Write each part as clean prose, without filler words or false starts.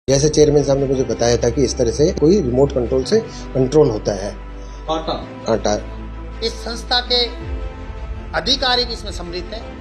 जैसे चेयरमैन साहब ने मुझे बताया था कि इस तरह से कोई रिमोट कंट्रोल से कंट्रोल होता है आटा। इस संस्था के अधिकारी भी इसमें सम्मिलित हैं।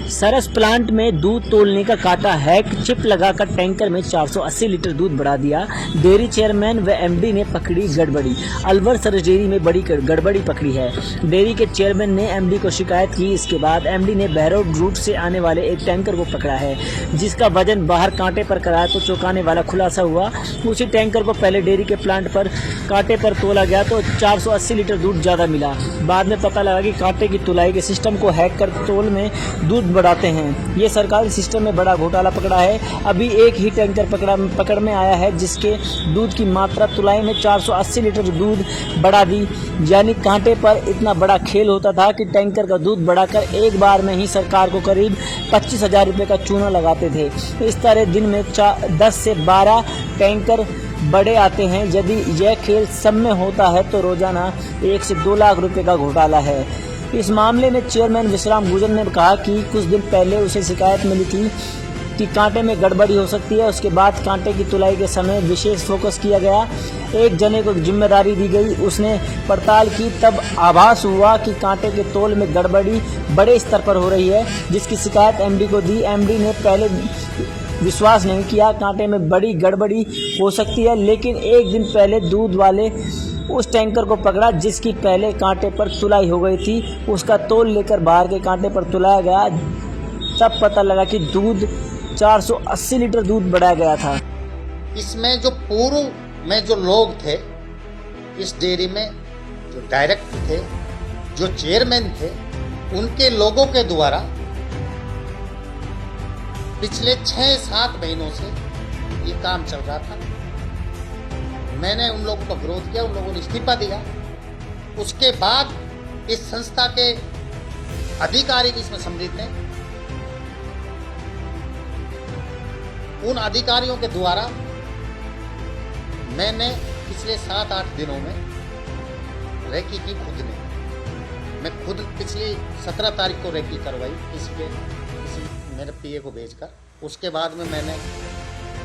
सरस प्लांट में दूध तोलने का काटा हैक, चिप लगाकर टैंकर में 480 लीटर दूध बढ़ा दिया। डेयरी चेयरमैन व एमडी ने पकड़ी गड़बड़ी। अलवर सरस डेयरी में बड़ी गड़बड़ी पकड़ी है। डेयरी के चेयरमैन ने एमडी को शिकायत की। इसके बाद एमडी ने बहरौड रूट से आने वाले एक टैंकर को पकड़ा है, जिसका वजन बाहर कांटे पर कराया तो चौंकाने वाला खुलासा हुआ। उसी टैंकर को पहले डेयरी के प्लांट पर कांटे पर तोला गया तो 480 लीटर दूध ज्यादा मिला। बाद में पता लगा कि कांटे की तुलाई के सिस्टम को हैक कर तोल में दूध बढ़ाते हैं। ये सरकारी सिस्टम में बड़ा घोटाला पकड़ा है। अभी एक ही टैंकर पकड़ में आया है, जिसके दूध की मात्रा तुलाई में 480 लीटर दूध बढ़ा दी। यानी कांटे पर इतना बड़ा खेल होता था कि टैंकर का दूध बढ़ाकर एक बार में ही सरकार को करीब 25,000 रुपये का चूना लगाते थे। इस तरह दिन में 10 से 12 टैंकर बड़े आते हैं। यदि यह खेल सब में होता है तो रोजाना 1 से 2 लाख रुपए का घोटाला है। इस मामले में चेयरमैन विश्राम गुजर ने कहा कि कुछ दिन पहले उसे शिकायत मिली थी कि कांटे में गड़बड़ी हो सकती है। उसके बाद कांटे की तुलाई के समय विशेष फोकस किया गया। एक जने को जिम्मेदारी दी गई, उसने पड़ताल की, तब आभास हुआ कि कांटे के तोल में गड़बड़ी बड़े स्तर पर हो रही है, जिसकी शिकायत एमडी को दी। एमडी ने पहले विश्वास नहीं किया कांटे में बड़ी गड़बड़ी हो सकती है, लेकिन एक दिन पहले दूध वाले उस टैंकर को पकड़ा जिसकी पहले कांटे पर तुलाई हो गई थी। उसका तोल लेकर बाहर के कांटे पर तुलाया गया। तब पता लगा कि दूध 480 लीटर दूध बढ़ाया गया था। इसमें जो पूर्व में जो लोग थे, इस डेयरी में जो डायरेक्टर थे, जो चेयरमैन थे, उनके लोगों के द्वारा पिछले 6-7 महीनों से ये काम चल रहा था। मैंने उन लोगों का विरोध किया, उन लोगों ने इस्तीफा दिया। उसके बाद इस संस्था के अधिकारी भी इसमें सम्मिलित हैं। उन अधिकारियों के द्वारा मैंने पिछले 7-8 दिनों में रेकी की खुद ने, मैं खुद पिछली 17 तारीख को रेकी करवाई किसी मेरे पीए को भेजकर। उसके बाद में मैंने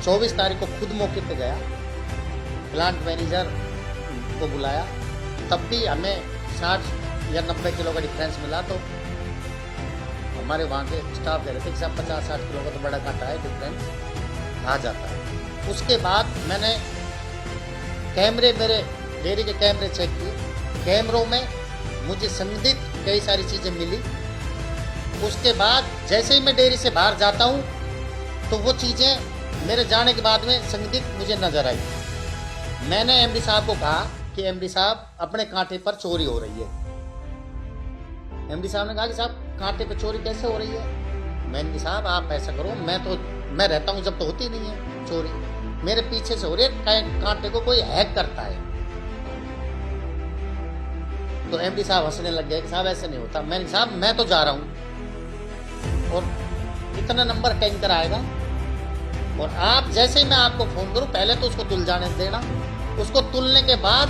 24 तारीख को खुद मौके पे गया, प्लांट मैनेजर को बुलाया। तब भी हमें 60 या 90 किलो का डिफरेंस मिला। तो हमारे वहाँ के स्टाफ कह रहे थे कि साहब 50-60 किलो का तो बड़ा काटा है, डिफरेंस आ जाता है। उसके बाद मैंने कैमरे, मेरे डेयरी के कैमरे चेक किए। कैमरों में मुझे संदिग्ध कई सारी चीज़ें मिली। उसके बाद जैसे ही मैं डेयरी से बाहर जाता हूँ तो वो चीज़ें मेरे जाने के बाद में संदिग्ध मुझे नजर आई। मैंने एमडी साहब को कहा कि एमडी साहब, अपने कांटे पर चोरी हो रही है। एमडी साहब ने कहा कि साहब कांटे पर चोरी कैसे हो रही है। मैं, एमडी साहब आप ऐसा करो, मैं रहता हूँ जब तो होती नहीं है चोरी, मेरे पीछे से हो रही है, कांटे को कोई हैक करता है। तो एमडी साहब हंसने लग गए कि साहब ऐसे नहीं होता। मैंने, साहब मैं तो जा रहा हूँ और कितना नंबर टैंकर आएगा, और आप जैसे ही मैं आपको फोन करूं, पहले तो उसको तुल जाने देना। उसको तुलने के बाद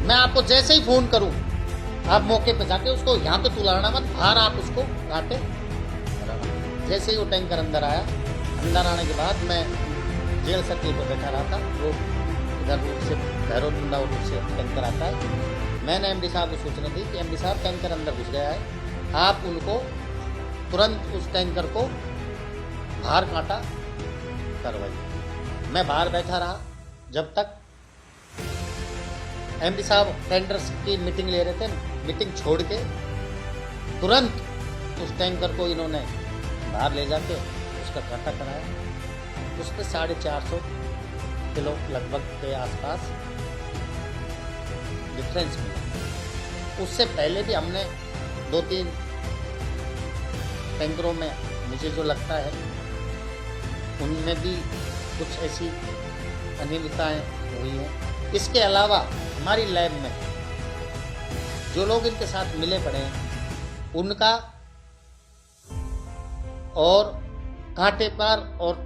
मैं आपको जैसे ही फोन करूं, आप मौके पे जाके उसको यहाँ पे तुलाना मत, बाहर आप उसको काटे। जैसे ही वो टैंकर अंदर आया, अंदर आने के बाद मैं जेल सर्किल पर बैठा रहा था। वो इधर रूट से, बहरौड मुंडा रूट से टैंकर आता है। मैंने एमडी साहब को सूचना दी कि एमडी साहब टैंकर अंदर घुस गया है, आप उनको तुरंत उस टैंकर को बाहर काटा करवाइए। मैं बाहर बैठा रहा जब तक एमडी साहब टेंडर्स की मीटिंग ले रहे थे। मीटिंग छोड़ के तुरंत उस टैंकर को इन्होंने बाहर ले जाके उसका काटा कराया। उस पर 450 किलो लगभग के आसपास डिफरेंस मिला। उससे पहले भी हमने 2-3 टैंकरों में, मुझे जो लगता है उनमें भी कुछ ऐसी अनियमितताएं हुई हैं। इसके अलावा हमारी लैब में जो लोग इनके साथ मिले पड़े हैं, उनका और कांटे पर और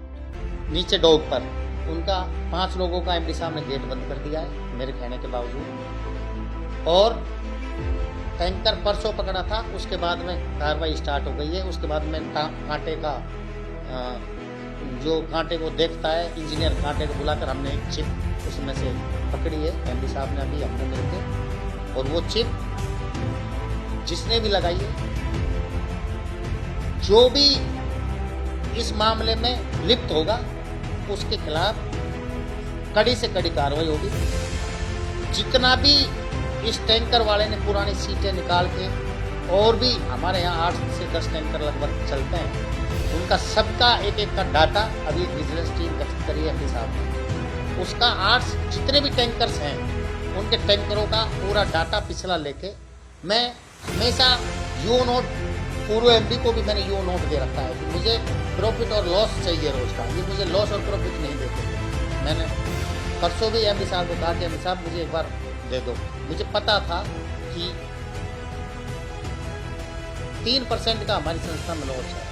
नीचे डॉग पर, उनका 5 लोगों का एमडी साहब ने गेट बंद कर दिया है मेरे कहने के बावजूद। और टैंकर परसों पकड़ा था, उसके बाद में कार्रवाई स्टार्ट हो गई है। उसके बाद में कांटे का जो कांटे को देखता है, इंजीनियर कांटे को बुलाकर हमने एक चिप उसमें से पकड़ी है, एमडी साहब ने अभी हमने मिलकर, और वो चिप जिसने भी लगाई है, जो भी इस मामले में लिप्त होगा उसके खिलाफ कड़ी से कड़ी कार्रवाई होगी। जितना भी इस टैंकर वाले ने पुरानी सीटें निकाल के, और भी हमारे यहाँ 8 से 10 टैंकर लगभग चलते हैं, उनका सबका एक एक का डाटा अभी विजिलेंस टीम गठित करी है एमडी साहब ने। उसका 8 जितने भी टैंकर्स हैं उनके टैंकरों का पूरा डाटा पिछला लेके मैं हमेशा यूओ नोट, पूर्व एमडी को भी मैंने यूओ नोट दे रखा है कि मुझे प्रॉफिट और लॉस चाहिए रोज का, ये मुझे लॉस और प्रॉफिट नहीं देते। मैंने परसों भी एमडी साहब को कहा कि एमडी साहब मुझे एक बार दे दो। मुझे पता था कि 3% का हमारी संस्था में लॉस है,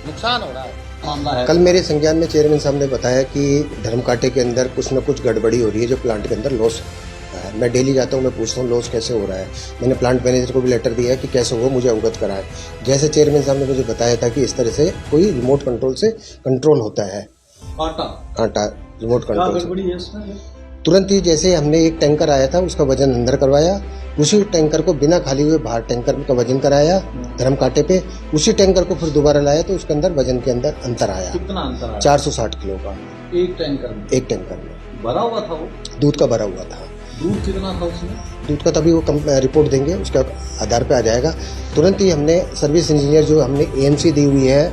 नुकसान हो रहा है। कल मेरे संज्ञान में चेयरमैन साहब ने बताया कि धर्मकांटे के अंदर कुछ न कुछ गड़बड़ी हो रही है, जो प्लांट के अंदर लॉस है। मैं डेली जाता हूँ, मैं पूछता हूँ लॉस कैसे हो रहा है। मैंने प्लांट मैनेजर को भी लेटर दिया है कि कैसे हो, मुझे अवगत कराए। जैसे चेयरमैन साहब ने मुझे बताया था कि इस तरह से कोई रिमोट कंट्रोल से कंट्रोल होता है, कांटा रिमोट कंट्रोल से। तुरंत ही जैसे हमने एक टैंकर आया था उसका वजन अंदर करवाया, उसी टैंकर को बिना खाली हुए बाहर टैंकर का वजन कराया धर्मकांटे पे, उसी टैंकर को फिर दोबारा लाया तो उसके अंदर वजन के अंदर अंतर आया। कितना अंतर आया? 460 किलो का एक टैंकर में। एक टैंकर में भरा हुआ था वो? दूध का भरा हुआ था। दूध कितना था उसमें? दूध का तभी वो रिपोर्ट देंगे, उसके आधार पे आ जाएगा। तुरंत ही हमने सर्विस इंजीनियर जो हमने एएमसी दी हुई है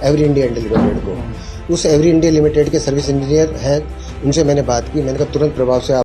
एवरी इंडिया लिमिटेड को, उस एवरी इंडिया लिमिटेड के सर्विस इंजीनियर हैं, उनसे मैंने बात की। मैंने कहा तुरंत प्रभाव से